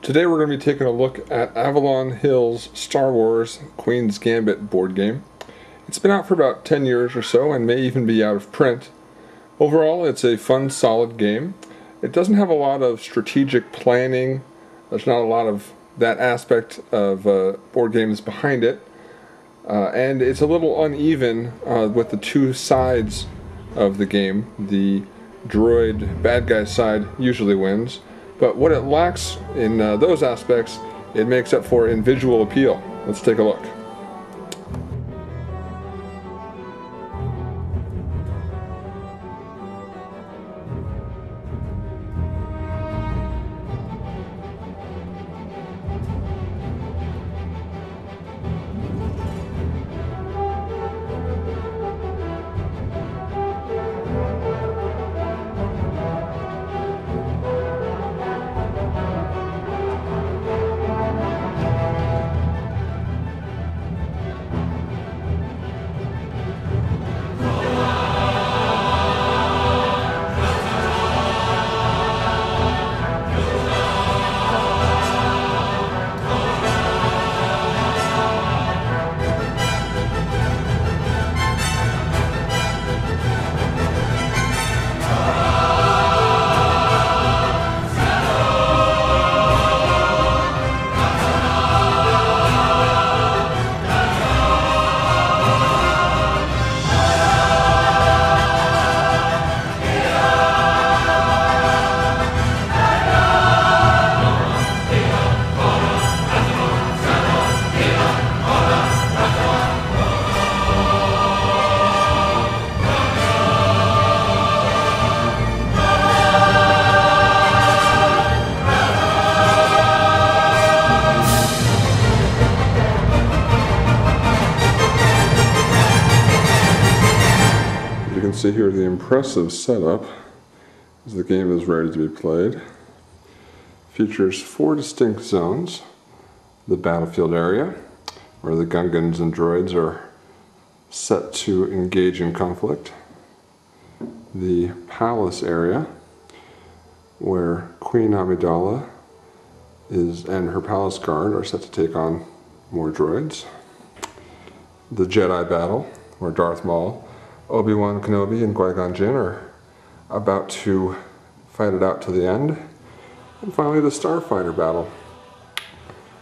Today we're going to be taking a look at Avalon Hill's Star Wars Queen's Gambit board game. It's been out for about 10 years or so and may even be out of print. Overall, it's a fun, solid game. It doesn't have a lot of strategic planning. There's not a lot of that aspect of board games behind it. And it's a little uneven with the two sides of the game. The droid bad guy side usually wins. But what it lacks in those aspects, it makes up for in visual appeal. Let's take a look. You can see here the impressive setup as the game is ready to be played. Features 4 distinct zones: the battlefield area, where the Gungans and droids are set to engage in conflict; the palace area, where Queen Amidala and her palace guard are set to take on more droids; the Jedi battle, where Darth Maul, Obi-Wan Kenobi, and Qui-Gon Jinn are about to fight it out to the end; and finally the Starfighter battle,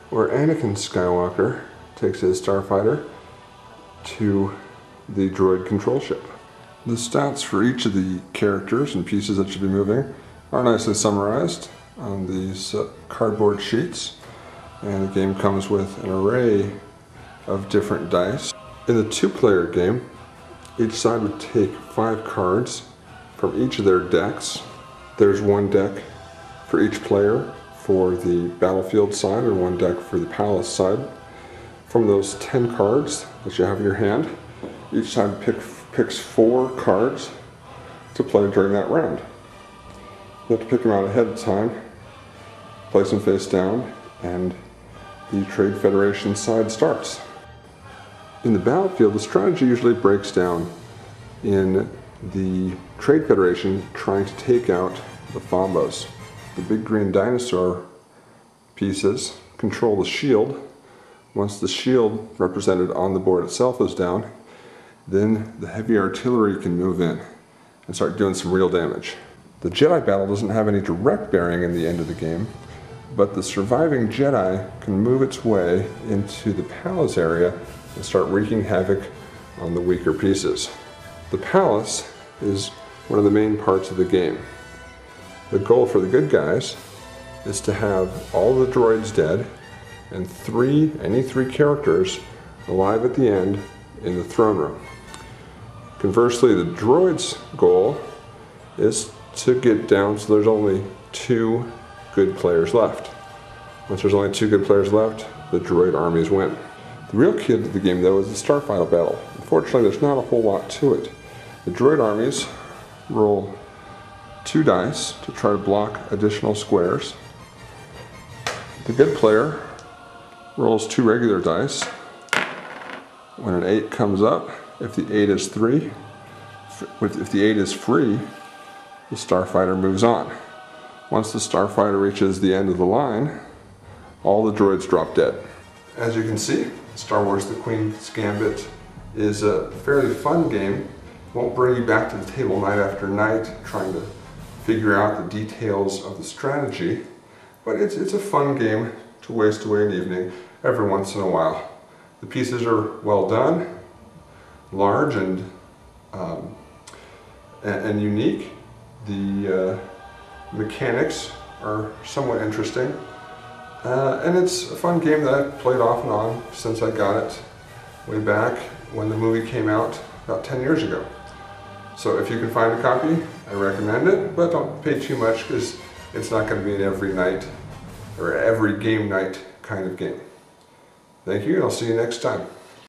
where Anakin Skywalker takes his Starfighter to the droid control ship. The stats for each of the characters and pieces that should be moving are nicely summarized on these cardboard sheets, and the game comes with an array of different dice. In the two-player game, each side would take 5 cards from each of their decks. There's one deck for each player for the battlefield side and one deck for the palace side. From those 10 cards that you have in your hand, each side picks 4 cards to play during that round. You have to pick them out ahead of time, place them face down, and the Trade Federation side starts. In the battlefield, the strategy usually breaks down in the Trade Federation trying to take out the Fombos. The big green dinosaur pieces control the shield. Once the shield represented on the board itself is down, then the heavy artillery can move in and start doing some real damage. The Jedi battle doesn't have any direct bearing in the end of the game, but the surviving Jedi can move its way into the palace area and start wreaking havoc on the weaker pieces. The palace is one of the main parts of the game. The goal for the good guys is to have all the droids dead and any three characters alive at the end in the throne room. Conversely, the droids' goal is to get down so there's only 2 good players left. Once there's only 2 good players left, the droid armies win. The real key to the game, though, is the Starfighter battle. Unfortunately, there's not a whole lot to it. The droid armies roll 2 dice to try to block additional squares. The good player rolls 2 regular dice. When an 8 comes up, if the 8 is free, the Starfighter moves on. Once the Starfighter reaches the end of the line, all the droids drop dead. As you can see, Star Wars The Queen's Gambit is a fairly fun game. Won't bring you back to the table night after night trying to figure out the details of the strategy, but it's a fun game to waste away an evening every once in a while. The pieces are well done, large and unique. The mechanics are somewhat interesting, and it's a fun game that I've played off and on since I got it way back when the movie came out about 10 years ago. So if you can find a copy, I recommend it, but don't pay too much because it's not going to be an every night or every game night kind of game. Thank you, and I'll see you next time.